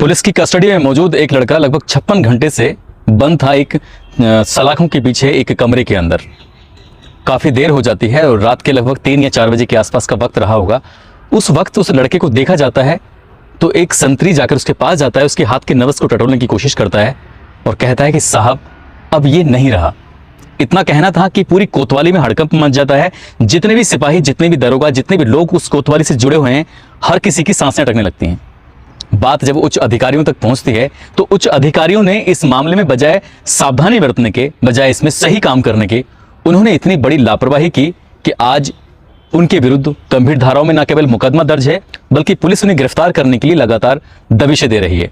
Police की custody में मौजूद एक लड़का लगभग 56 घंटे से बंद था एक सलाखों के पीछे एक कमरे के अंदर। काफ़ी देर हो जाती है और रात के लगभग 3 या 4 बजे के आसपास का वक्त रहा होगा। उस वक्त उस लड़के को देखा जाता है तो एक संतरी जाकर उसके पास जाता है, उसके हाथ के नवस को टटोलने की कोशिश करता है और कहता है कि साहब अब ये नहीं रहा। इतना कहना था कि पूरी कोतवाली में हड़कंप मच जाता है। जितने भी सिपाही, जितने भी दरोगा, जितने भी लोग उस कोतवाली से जुड़े हुए हैं, हर किसी की सांसें अटकने लगती हैं। बात जब उच्च अधिकारियों तक पहुंचती है तो उच्च अधिकारियों ने इस मामले में बजाय सावधानी बरतने के, बजाय इसमें सही काम करने के, उन्होंने इतनी बड़ी लापरवाही की कि आज उनके विरुद्ध गंभीर धाराओं में न केवल मुकदमा दर्ज है बल्कि पुलिस उन्हें गिरफ्तार करने के लिए लगातार दबिशें दे रही है।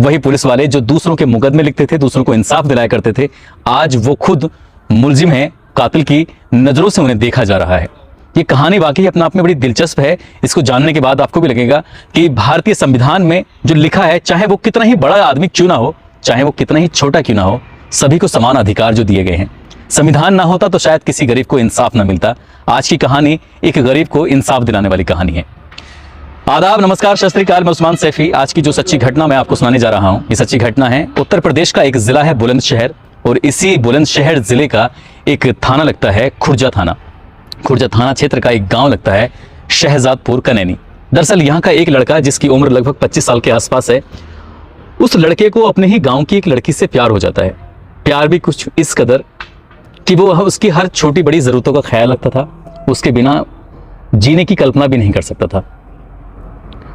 वही पुलिस वाले जो दूसरों के मुकदमे लिखते थे, दूसरों को इंसाफ दिलाया करते थे, आज वो खुद मुलजिम है। कातिल की नजरों से उन्हें देखा जा रहा है। ये कहानी वाकई अपने आप में बड़ी दिलचस्प है। इसको जानने के बाद आपको भी लगेगा कि भारतीय संविधान में जो लिखा है, चाहे वो कितना ही बड़ा आदमी क्यों ना हो, चाहे वो कितना ही छोटा क्यों ना हो, सभी को समान अधिकार जो दिए गए हैं। संविधान ना होता तो शायद किसी गरीब को इंसाफ ना मिलता। आज की कहानी एक गरीब को इंसाफ दिलाने वाली कहानी है। आदाब, नमस्कार, सत श्री अकाल। मैं उस्मान सैफी। आज की जो सच्ची घटना मैं आपको सुनाने जा रहा हूँ, ये सच्ची घटना है उत्तर प्रदेश का एक जिला है बुलंदशहर, और इसी बुलंदशहर जिले का एक थाना लगता है खुर्जा थाना। खुर्जा थाना क्षेत्र का एक गांव लगता है शहजादपुर कनैनी। दरअसल यहाँ का एक लड़का जिसकी उम्र लगभग 25 साल के आसपास है, उस लड़के को अपने ही गांव की एक लड़की से प्यार हो जाता है। प्यार भी कुछ इस कदर कि वो उसकी हर छोटी बड़ी ज़रूरतों का ख्याल रखता था, उसके बिना जीने की कल्पना भी नहीं कर सकता था।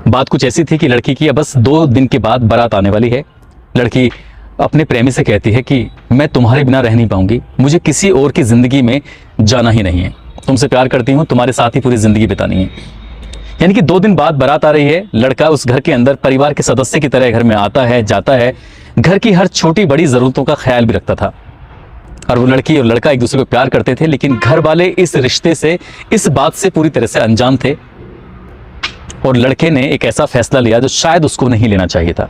बात कुछ ऐसी थी कि लड़की की बस 2 दिन के बाद बारात आने वाली है। लड़की अपने प्रेमी से कहती है कि मैं तुम्हारे बिना रह नहीं पाऊंगी, मुझे किसी और की ज़िंदगी में जाना ही नहीं है, तुमसे प्यार करती हूँ, तुम्हारे साथ ही पूरी ज़िंदगी बितानी है। यानी कि 2 दिन बाद बारात आ रही है। लड़का उस घर के अंदर परिवार के सदस्य की तरह घर में आता है, जाता है, घर की हर छोटी बड़ी ज़रूरतों का ख्याल भी रखता था। और वो लड़की और लड़का एक दूसरे को प्यार करते थे, लेकिन घर वाले इस रिश्ते से, इस बात से पूरी तरह से अनजान थे। और लड़के ने एक ऐसा फैसला लिया जो शायद उसको नहीं लेना चाहिए था।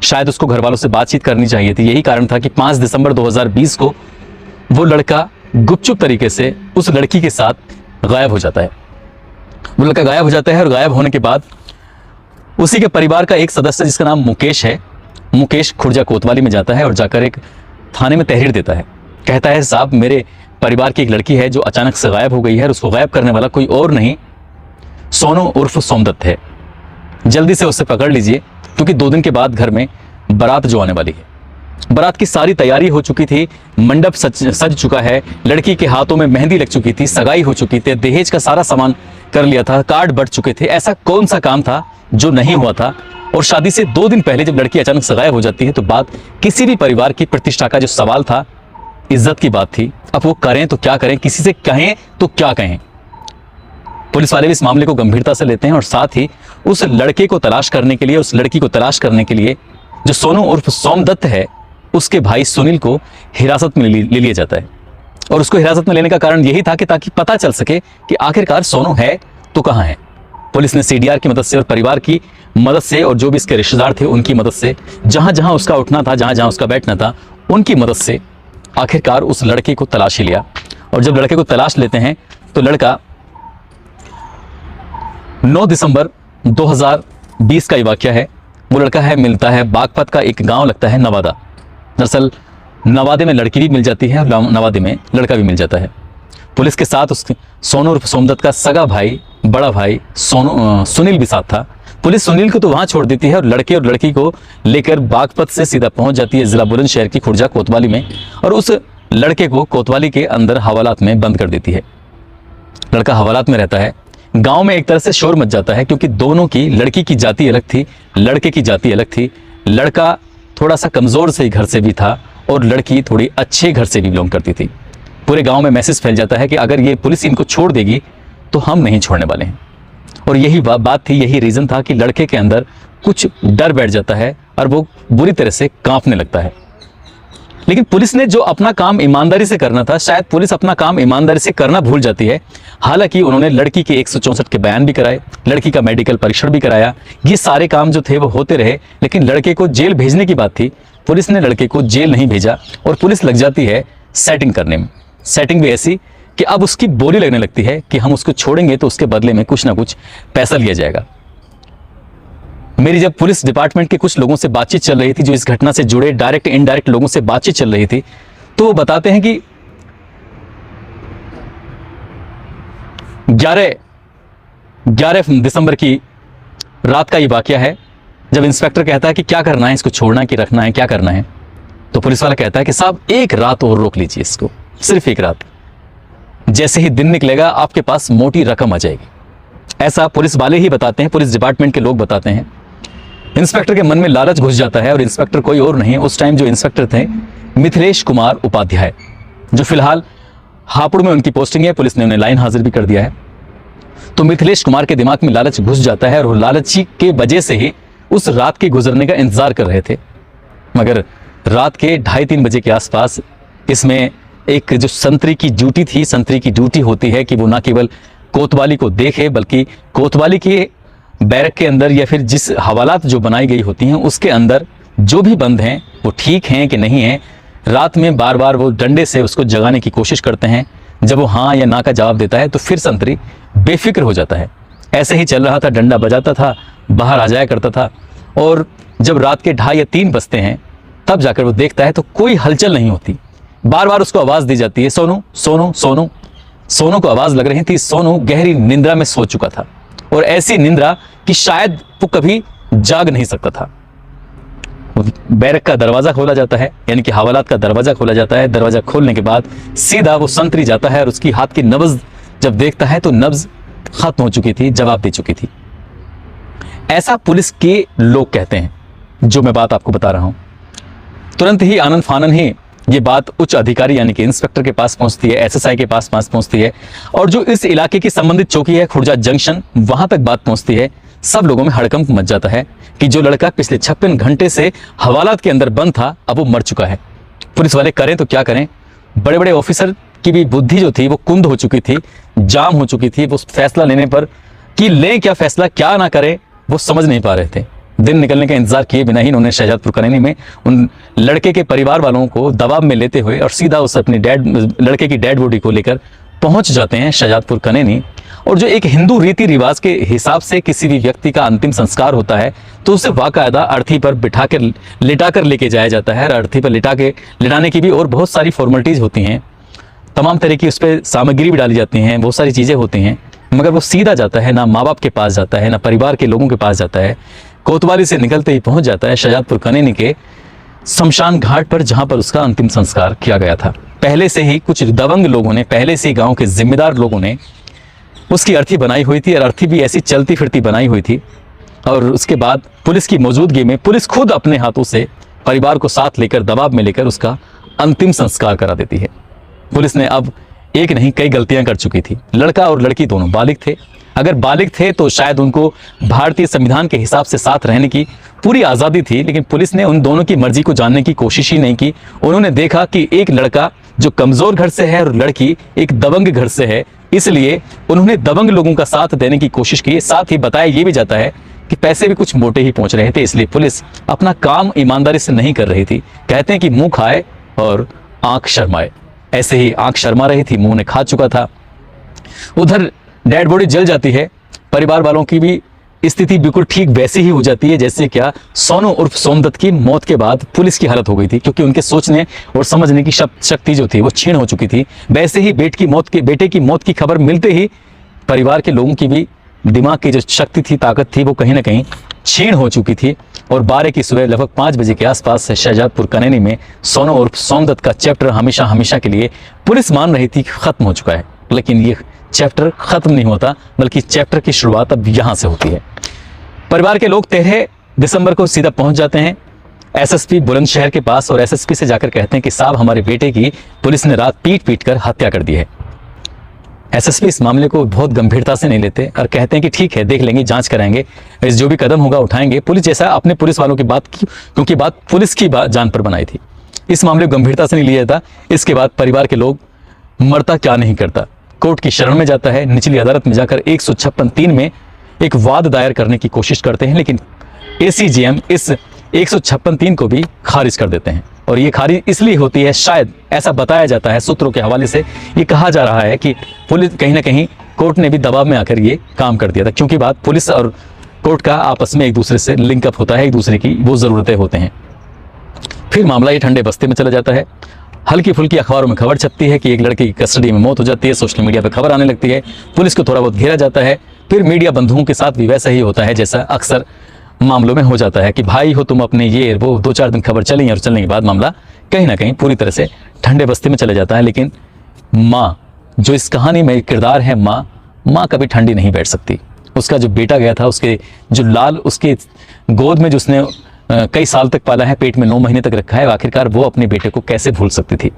शायद उसको घर वालों से बातचीत करनी चाहिए थी। यही कारण था कि 5 दिसंबर 2020 को वो लड़का गुपचुप तरीके से उस लड़की के साथ गायब हो जाता है। वो लड़का गायब हो जाता है और गायब होने के बाद उसी के परिवार का एक सदस्य जिसका नाम मुकेश है, मुकेश खुर्जा कोतवाली में जाता है और जाकर एक थाने में तहरीर देता है। कहता है साहब, मेरे परिवार की एक लड़की है जो अचानक से गायब हो गई है और उसको गायब करने वाला कोई और नहीं, सोनू उर्फ सोमदत्त है। जल्दी से उसे पकड़ लीजिए क्योंकि 2 दिन के बाद घर में बारात जो आने वाली है। बारात की सारी तैयारी हो चुकी थी, मंडप सज चुका है, लड़की के हाथों में मेहंदी लग चुकी थी, सगाई हो चुकी थी, दहेज का सारा सामान कर लिया था, कार्ड बढ़ चुके थे। ऐसा कौन सा काम था जो नहीं हुआ था? और शादी से 2 दिन पहले जब लड़की अचानक से गायब हो जाती है तो बात किसी भी परिवार की प्रतिष्ठा का जो सवाल था, इज्जत की बात थी। अब वो करें तो क्या करें, किसी से कहें तो क्या कहें। पुलिस वाले भी इस मामले को गंभीरता से लेते हैं और साथ ही उस लड़के को तलाश करने के लिए, उस लड़की को तलाश करने के लिए जो सोनू उर्फ सोमदत्त है, उसके भाई सुनील को हिरासत में ले लिया जाता है। और उसको हिरासत में लेने का कारण यही था कि ताकि पता चल सके कि आखिरकार सोनू है तो कहाँ है। पुलिस ने सीडीआर की मदद से और परिवार की मदद से और जो भी इसके रिश्तेदार थे उनकी मदद से, जहां जहां उसका उठना था, जहां जहां उसका बैठना था, उनकी मदद से आखिरकार उस लड़के को तलाश ही लिया। और जब लड़के को तलाश लेते हैं तो लड़का 9 दिसंबर 2020 का ये वाकया है। वो लड़का है मिलता है बागपत का एक गांव लगता है नवादा। दरअसल नवादे में लड़की भी मिल जाती है और नवादे में लड़का भी मिल जाता है। पुलिस के साथ उसके सोनू उर्फ सोमदत्त का सगा भाई, बड़ा भाई सुनील भी साथ था। पुलिस सुनील को तो वहां छोड़ देती है और लड़के और लड़की को लेकर बागपत से सीधा पहुंच जाती है जिला बुलंदशहर की खुर्जा कोतवाली में, और उस लड़के को कोतवाली के अंदर हवालात में बंद कर देती है। लड़का हवालात में रहता है। गांव में एक तरह से शोर मच जाता है क्योंकि दोनों की, लड़की की जाति अलग थी, लड़के की जाति अलग थी। लड़का थोड़ा सा कमजोर से घर से भी था और लड़की थोड़ी अच्छे घर से भी बिलोंग करती थी। पूरे गांव में मैसेज फैल जाता है कि अगर ये पुलिस इनको छोड़ देगी तो हम नहीं छोड़ने वाले हैं। और यही बात थी, यही रीजन था कि लड़के के अंदर कुछ डर बैठ जाता है और वो बुरी तरह से कांपने लगता है। लेकिन पुलिस ने जो अपना काम ईमानदारी से करना था, शायद पुलिस अपना काम ईमानदारी से करना भूल जाती है। हालांकि उन्होंने लड़की के 164 के बयान भी कराए, लड़की का मेडिकल परीक्षण भी कराया, ये सारे काम जो थे वो होते रहे, लेकिन लड़के को जेल भेजने की बात थी। पुलिस ने लड़के को जेल नहीं भेजा और पुलिस लग जाती है सेटिंग करने में। सेटिंग भी ऐसी कि अब उसकी बोली लगने लगती है कि हम उसको छोड़ेंगे तो उसके बदले में कुछ ना कुछ पैसा लिया जाएगा। मेरी जब पुलिस डिपार्टमेंट के कुछ लोगों से बातचीत चल रही थी, जो इस घटना से जुड़े डायरेक्ट इनडायरेक्ट लोगों से बातचीत चल रही थी, तो वो बताते हैं कि 11 दिसंबर की रात का ये वाकया है, जब इंस्पेक्टर कहता है कि क्या करना है, इसको छोड़ना है कि रखना है, क्या करना है। तो पुलिस वाला कहता है कि साहब एक रात और रोक लीजिए इसको, सिर्फ एक रात, जैसे ही दिन निकलेगा आपके पास मोटी रकम आ जाएगी। ऐसा पुलिस वाले ही बताते हैं, पुलिस डिपार्टमेंट के लोग बताते हैं। इंस्पेक्टर के मन में लालच घुस जाता है, और इंस्पेक्टर कोई और नहीं, उस टाइम जो इंस्पेक्टर थे मिथिलेश कुमार उपाध्याय, जो फिलहाल हापुड़ में उनकी पोस्टिंग है, पुलिस ने उन्हें लाइन हाजिर भी कर दिया है। तो मिथिलेश कुमार के दिमाग में लालच घुस जाता है, और वो लालची के वजह से ही उस रात के गुजरने का इंतजार कर रहे थे। मगर रात के 2:30-3 बजे के आसपास इसमें एक जो संतरी की ड्यूटी थी, संतरी की ड्यूटी होती है कि वो ना केवल कोतवाली को देखे, बल्कि कोतवाली के बैरक के अंदर या फिर जिस हवालात जो बनाई गई होती हैं उसके अंदर जो भी बंद हैं वो ठीक हैं कि नहीं हैं। रात में बार बार वो डंडे से उसको जगाने की कोशिश करते हैं। जब वो हाँ या ना का जवाब देता है तो फिर संतरी बेफिक्र हो जाता है। ऐसे ही चल रहा था, डंडा बजाता था, बाहर आ जाया करता था, और जब रात के 2:30 या 3 बजते हैं तब जाकर वो देखता है तो कोई हलचल नहीं होती। बार बार उसको आवाज़ दी जाती है, सोनू सोनू सोनू। सोनू को आवाज़ लग रही थी। सोनू गहरी निंद्रा में सो चुका था, और ऐसी निंद्रा कि शायद वो कभी जाग नहीं सकता था। बैरक का दरवाज़ा खोला जाता है, यानी कि हवालात का दरवाज़ा खोला जाता है। दरवाज़ा खोलने के बाद सीधा वो संतरी जाता है, और उसकी हाथ की नब्ज़ जब देखता है तो नब्ज़ खत्म हो चुकी थी, जवाब दे चुकी थी। ऐसा पुलिस के लोग कहते हैं, जो मैं बात आपको बता रहा हूं। तुरंत ही आनंद फानन ही ये बात उच्च अधिकारी यानी कि इंस्पेक्टर के पास पहुंचती है, एसएसआई के पास पहुंचती है, और जो इस इलाके की संबंधित चौकी है खुर्जा जंक्शन, वहां तक बात पहुंचती है। सब लोगों में हड़कंप मच जाता है कि जो लड़का पिछले 56 घंटे से हवालात के अंदर बंद था, अब वो मर चुका है। पुलिस वाले करें तो क्या करें। बड़े बड़े ऑफिसर की भी बुद्धि जो थी वो कुंद हो चुकी थी, जाम हो चुकी थी। वो फैसला लेने पर कि लें क्या फैसला, क्या ना करें, वो समझ नहीं पा रहे थे। दिन निकलने का इंतजार किए बिना ही उन्होंने शहजादपुर कनैनी में उन लड़के के परिवार वालों को दबाव में लेते हुए और सीधा उस अपने लड़के की डेड बॉडी को लेकर पहुंच जाते हैं शहजादपुर कनैनी। और जो एक हिंदू रीति रिवाज के हिसाब से किसी भी व्यक्ति का अंतिम संस्कार होता है तो उसे बाकायदा अर्थी पर बिठा कर लिटा कर लेके जाया जाता है। अर्थी पर लिटाने की भी और बहुत सारी फॉर्मेलिटीज होती हैं, तमाम तरह की उस पर सामग्री भी डाली जाती हैं, बहुत सारी चीज़ें होती हैं। मगर वो सीधा जाता है, ना माँ बाप के पास जाता है, ना परिवार के लोगों के पास जाता है। कोतवाली से निकलते ही पहुंच जाता है शहजादपुर कनैनी के शमशान घाट पर, जहां पर उसका अंतिम संस्कार किया गया था। पहले से ही कुछ दबंग लोगों ने, पहले से ही गांव के जिम्मेदार लोगों ने उसकी अर्थी बनाई हुई थी, और अर्थी भी ऐसी चलती फिरती बनाई हुई थी। और उसके बाद पुलिस की मौजूदगी में पुलिस खुद अपने हाथों से परिवार को साथ लेकर, दबाव में लेकर उसका अंतिम संस्कार करा देती है। पुलिस ने अब एक नहीं कई गलतियां कर चुकी थी। लड़का और लड़की दोनों बालिग थे। अगर बालिग थे तो शायद उनको भारतीय संविधान के हिसाब से साथ रहने की पूरी आज़ादी थी, लेकिन पुलिस ने उन दोनों की मर्जी को जानने की कोशिश ही नहीं की। उन्होंने देखा कि एक लड़का जो कमज़ोर घर से है और लड़की एक दबंग घर से है, इसलिए उन्होंने दबंग लोगों का साथ देने की कोशिश की। साथ ही बताया ये भी जाता है कि पैसे भी कुछ मोटे ही पहुंच रहे थे, इसलिए पुलिस अपना काम ईमानदारी से नहीं कर रही थी। कहते हैं कि मुंह खाए और आंख शर्माए, ऐसे ही आंख शर्मा रही थी, मुंह ने खा चुका था। उधर डेड बॉडी जल जाती है। परिवार वालों की भी स्थिति बिल्कुल ठीक वैसी ही हो जाती है जैसे क्या सोनू उर्फ सोमदत्त की मौत के बाद पुलिस की हालत हो गई थी, क्योंकि उनके सोचने और समझने की शक्ति जो थी वो क्षीण हो चुकी थी। वैसे ही बेटे की मौत की खबर मिलते ही परिवार के लोगों की भी दिमाग की जो शक्ति थी, ताकत थी, वो कहीं ना कहीं क्षीण हो चुकी थी। और 12 की सुबह लगभग 5 बजे के आसपास शहजादपुर कनैनी में सोनू उर्फ सोमदत्त का चैप्टर हमेशा हमेशा के लिए पुलिस मान रही थी खत्म हो चुका है। लेकिन ये चैप्टर खत्म नहीं होता, बल्कि चैप्टर की शुरुआत अब यहां से होती है। परिवार के लोग 13 दिसंबर को सीधा पहुंच जाते हैं एसएसपी बुलंदशहर के पास, और एसएसपी से जाकर कहते हैं कि साहब हमारे बेटे की पुलिस ने रात पीट कर हत्या कर दी है। एसएसपी इस मामले को बहुत गंभीरता से नहीं लेते और कहते हैं कि ठीक है, देख लेंगे, जांच कराएंगे, जो भी कदम होगा उठाएंगे। पुलिस जैसा अपने पुलिस वालों की बात की, क्योंकि बात पुलिस की जान पर बनाई थी, इस मामले को गंभीरता से नहीं लिया जाता। इसके बाद परिवार के लोग मरता क्या नहीं करता, कोर्ट की शरण में जाता है। निचली अदालत में जाकर 156(3) में एक वाद दायर करने की कोशिश करते हैं, लेकिन एसीजेएम इस 156(3) को भी खारिज कर देते हैं। और ये खारिज इसलिए होती है, शायद ऐसा बताया जाता है, सूत्रों के हवाले से ये कहा जा रहा है कि पुलिस कहीं ना कहीं कोर्ट ने भी दबाव में आकर ये काम कर दिया था, क्योंकि बात पुलिस और कोर्ट का आपस में एक दूसरे से लिंकअप होता है, एक दूसरे की वो ज़रूरतें होते हैं। फिर मामला ये ठंडे बस्ते में चला जाता है। हल्की फुल्की अखबारों में खबर छपती है कि एक लड़के की कस्टडी में मौत हो जाती है, सोशल मीडिया पर खबर आने लगती है, पुलिस को थोड़ा बहुत घेरा जाता है। फिर मीडिया बंधुओं के साथ भी वैसा ही होता है जैसा अक्सर मामलों में हो जाता है कि भाई हो तुम अपने ये वो, 2-4 दिन खबर चली और चलने के बाद मामला कहीं ना कहीं पूरी तरह से ठंडे बस्ते में चला जाता है। लेकिन माँ, जो इस कहानी में किरदार है माँ कभी ठंडी नहीं बैठ सकती। उसका जो बेटा गया था, उसके जो लाल उसके गोद में जो उसने कई साल तक पाला है, पेट में 9 महीने तक रखा है, आखिरकार वो अपने बेटे को कैसे भूल सकती थी।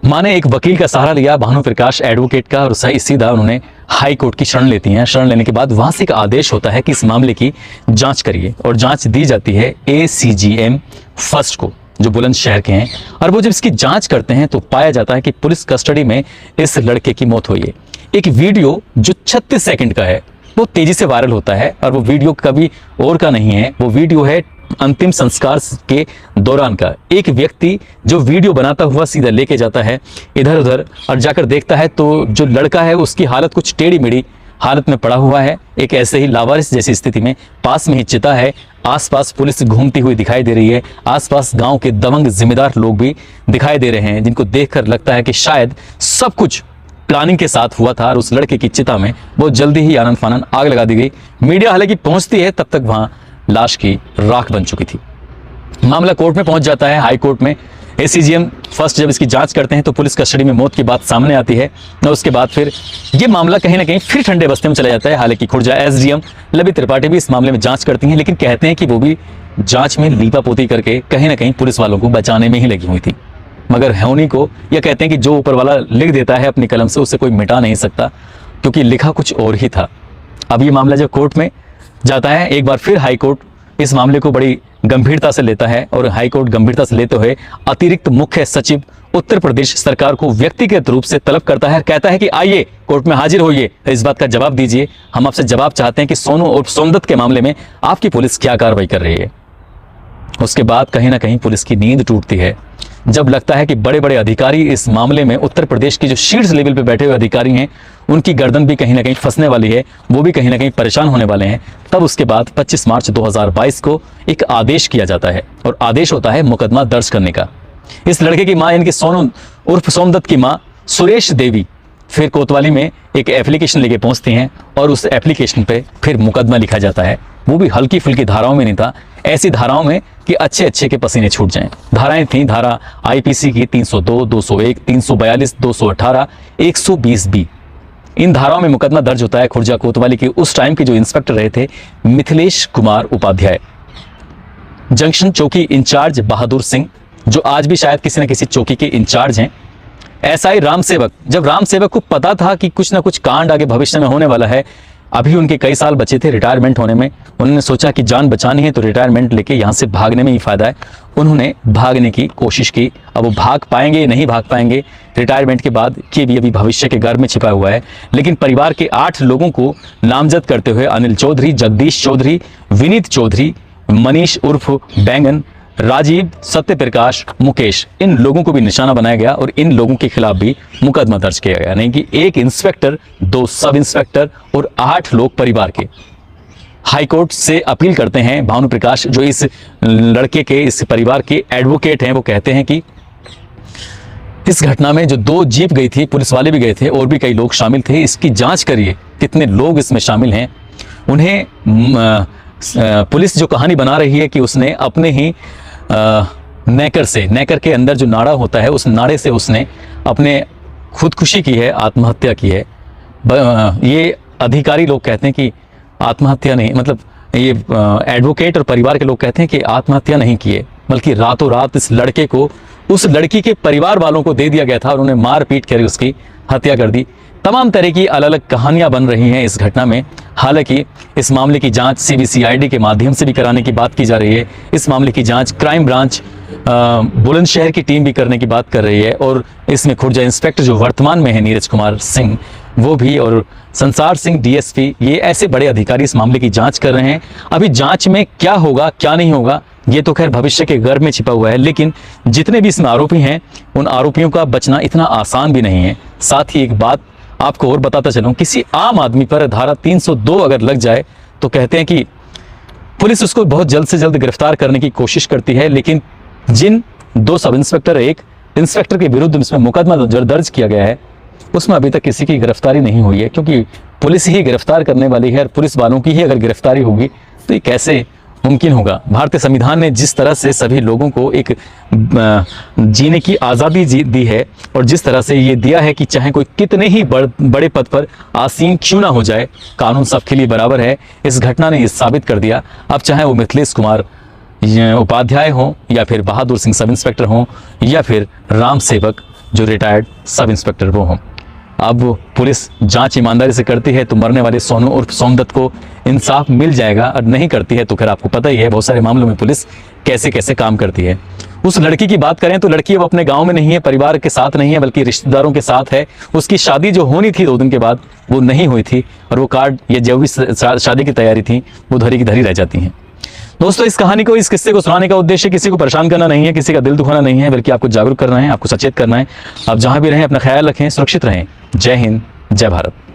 माँ ने एक वकील का सहारा लिया, भानु प्रकाश एडवोकेट का, और सही सीधा उन्होंने हाई कोर्ट की शरण लेती हैं। शरण लेने के बाद वहां से एक आदेश होता है कि इस मामले की जांच करिए, और जांच दी जाती है ACGM फर्स्ट को, जो बुलंदशहर के हैं। और वो जब इसकी जांच करते हैं तो पाया जाता है कि पुलिस कस्टडी में इस लड़के की मौत हुई है। एक वीडियो जो 36 सेकंड का है वो तेजी से वायरल होता है, और वो वीडियो कभी और का नहीं है, वो वीडियो है अंतिम संस्कार के दौरान का। एक व्यक्ति जो वीडियो बनाता हुआ सीधा लेके जाता है इधर उधर, और जाकर देखता है तो जो लड़का है उसकी हालत कुछ टेढ़ी मेढ़ी हालत में पड़ा हुआ है, एक ऐसे ही लावारिस जैसी स्थिति में। पास में ही चिता है, आसपास पुलिस घूमती हुई दिखाई दे रही है, आसपास गांव के दबंग जिम्मेदार लोग भी दिखाई दे रहे हैं, जिनको देखकर लगता है कि शायद सब कुछ प्लानिंग के साथ हुआ था और उस लड़के की चिता में बहुत जल्दी ही आनन फानन आग लगा दी गई। मीडिया हालांकि पहुंचती है, तब तक वहां लाश की राख बन चुकी थी। मामला कोर्ट में पहुंच जाता है, हाई कोर्ट में। ACGM फर्स्ट जब इसकी जांच करते हैं तो पुलिस कस्टडी में मौत की बात सामने आती है, और उसके बाद फिर ये मामला कहीं ना कहीं फिर ठंडे बस्ते में चला जाता है। हालांकि खुर्जा SDM लबी त्रिपाठी भी इस मामले में जांच करती हैं, लेकिन कहते हैं कि वो भी जांच में लीपापोती करके कहीं ना कहीं पुलिस वालों को बचाने में ही लगी हुई थी। मगर होनी को यह कहते हैं कि जो ऊपर वाला लिख देता है अपनी कलम से, उसे कोई मिटा नहीं सकता, क्योंकि लिखा कुछ और ही था। अब ये मामला जब कोर्ट में जाता है, एक बार फिर हाई कोर्ट इस मामले को बड़ी गंभीरता से लेता है, और हाई कोर्ट गंभीरता से लेते हुए अतिरिक्त मुख्य सचिव उत्तर प्रदेश सरकार को व्यक्तिगत रूप से तलब करता है, कहता है कि आइए कोर्ट में हाजिर होइए, इस बात का जवाब दीजिए। हम आपसे जवाब चाहते हैं कि सोनू और सोमदत्त के मामले में आपकी पुलिस क्या कार्रवाई कर रही है। उसके बाद कहीं ना कहीं पुलिस की नींद टूटती है, जब लगता है कि बड़े बड़े अधिकारी इस मामले में, उत्तर प्रदेश की जो शीर्ष लेवल पे बैठे हुए अधिकारी हैं, उनकी गर्दन भी कहीं ना कहीं फंसने वाली है, वो भी कहीं ना कहीं परेशान होने वाले हैं। तब उसके बाद 25 मार्च 2022 को एक आदेश किया जाता है, और आदेश होता है मुकदमा दर्ज करने का। इस लड़के की मां, यानी सोनू उर्फ सोमदत्त की मां सुरेश देवी, फिर कोतवाली में एक एप्लीकेशन लेके पहुंचती हैं, और उस एप्लीकेशन पे फिर मुकदमा लिखा जाता है। वो भी हल्की फुल्की धाराओं में नहीं था, ऐसी धाराओं में कि अच्छे अच्छे के पसीने छूट जाएं। धाराएं थी धारा IPC की 302, 201, 342, 218, 120B। इन धाराओं में मुकदमा दर्ज होता है खुर्जा कोतवाली के उस टाइम के जो इंस्पेक्टर रहे थे मिथिलेश कुमार उपाध्याय, जंक्शन चौकी इंचार्ज बहादुर सिंह, जो आज भी शायद किसी न किसी चौकी के इंचार्ज हैं, SI राम सेवक। जब राम सेवक को पता था कि कुछ ना कुछ कांड आगे भविष्य में होने वाला है, अभी उनके कई साल बचे थे रिटायरमेंट होने में, उन्होंने सोचा कि जान बचानी है तो रिटायरमेंट लेके यहाँ से भागने में ही फायदा है। उन्होंने भागने की कोशिश की। अब वो भाग पाएंगे नहीं भाग पाएंगे रिटायरमेंट के बाद, ये भी अभी भविष्य के घर में छिपा हुआ है। लेकिन परिवार के 8 लोगों को नामजद करते हुए अनिल चौधरी, जगदीश चौधरी, विनीत चौधरी, मनीष उर्फ बैंगन, राजीव, सत्य प्रकाश, मुकेश, इन लोगों को भी निशाना बनाया गया, और इन लोगों के खिलाफ भी मुकदमा दर्ज किया गया। नहीं कि एक इंस्पेक्टर, 2 सब इंस्पेक्टर और 8 लोग परिवार के। हाईकोर्ट से अपील करते हैं भानु प्रकाश, जो इस लड़के के, इस परिवार के एडवोकेट हैं। वो कहते हैं कि इस घटना में जो 2 जीप गई थी, पुलिस वाले भी गए थे और भी कई लोग शामिल थे, इसकी जांच करिए कितने लोग इसमें शामिल हैं। उन्हें पुलिस जो कहानी बना रही है कि उसने अपने ही नेकर के अंदर जो नाड़ा होता है, उस नाड़े से उसने अपने खुदकुशी की है, आत्महत्या की है। ये अधिकारी लोग कहते हैं कि आत्महत्या नहीं, मतलब ये एडवोकेट और परिवार के लोग कहते हैं कि आत्महत्या नहीं की है, बल्कि रातों रात इस लड़के को उस लड़की के परिवार वालों को दे दिया गया था और उन्हें मार पीट कर उसकी हत्या कर दी। तमाम तरह की अलग अलग कहानियां बन रही हैं इस घटना में। हालांकि इस मामले की जांच CBCID के माध्यम से भी कराने की बात की जा रही है। इस मामले की जांच क्राइम ब्रांच बुलंदशहर की टीम भी करने की बात कर रही है, और इसमें खुर्जा इंस्पेक्टर जो वर्तमान में है नीरज कुमार सिंह, वो भी, और संसार सिंह DSP, ये ऐसे बड़े अधिकारी इस मामले की जांच कर रहे हैं। अभी जांच में क्या होगा क्या नहीं होगा ये तो खैर भविष्य के गर्भ में छिपा हुआ है, लेकिन जितने भी इसमें आरोपी हैं उन आरोपियों का बचना इतना आसान भी नहीं है। साथ ही एक बात आपको और बताता चलूं, किसी आम आदमी पर धारा 302 अगर लग जाए तो कहते हैं कि पुलिस उसको बहुत जल्द से जल्द गिरफ्तार करने की कोशिश करती है, लेकिन जिन 2 सब इंस्पेक्टर, एक इंस्पेक्टर के विरुद्ध इसमें मुकदमा दर्ज किया गया है, उसमें अभी तक किसी की गिरफ्तारी नहीं हुई है, क्योंकि पुलिस ही गिरफ्तार करने वाली है और पुलिस वालों की ही अगर गिरफ्तारी होगी तो ये कैसे मुमकिन होगा। भारतीय संविधान ने जिस तरह से सभी लोगों को एक जीने की आज़ादी दी है और जिस तरह से ये दिया है कि चाहे कोई कितने ही बड़े पद पर आसीन क्यों ना हो जाए, कानून सबके लिए बराबर है, इस घटना ने ये साबित कर दिया। अब चाहे वो मिथिलेश कुमार उपाध्याय हों या फिर बहादुर सिंह सब इंस्पेक्टर हों या फिर राम सेवक जो रिटायर्ड सब इंस्पेक्टर वो हों, अब पुलिस जांच ईमानदारी से करती है तो मरने वाले सोनू उर्फ सोमदत्त को इंसाफ मिल जाएगा, और नहीं करती है तो फिर आपको पता ही है बहुत सारे मामलों में पुलिस कैसे कैसे काम करती है। उस लड़की की बात करें तो लड़की अब अपने गांव में नहीं है, परिवार के साथ नहीं है, बल्कि रिश्तेदारों के साथ है। उसकी शादी जो होनी थी 2 दिन के बाद वो नहीं हुई थी, और वो कार्ड या जो भी शादी की तैयारी थी वो धरी की धरी रह जाती हैं। दोस्तों, इस कहानी को, इस किस्से को सुनाने का उद्देश्य किसी को परेशान करना नहीं है, किसी का दिल दुखाना नहीं है, बल्कि आपको जागरूक करना है, आपको सचेत करना है। आप जहां भी रहें अपना ख्याल रखें, सुरक्षित रहें। जय हिंद, जय भारत।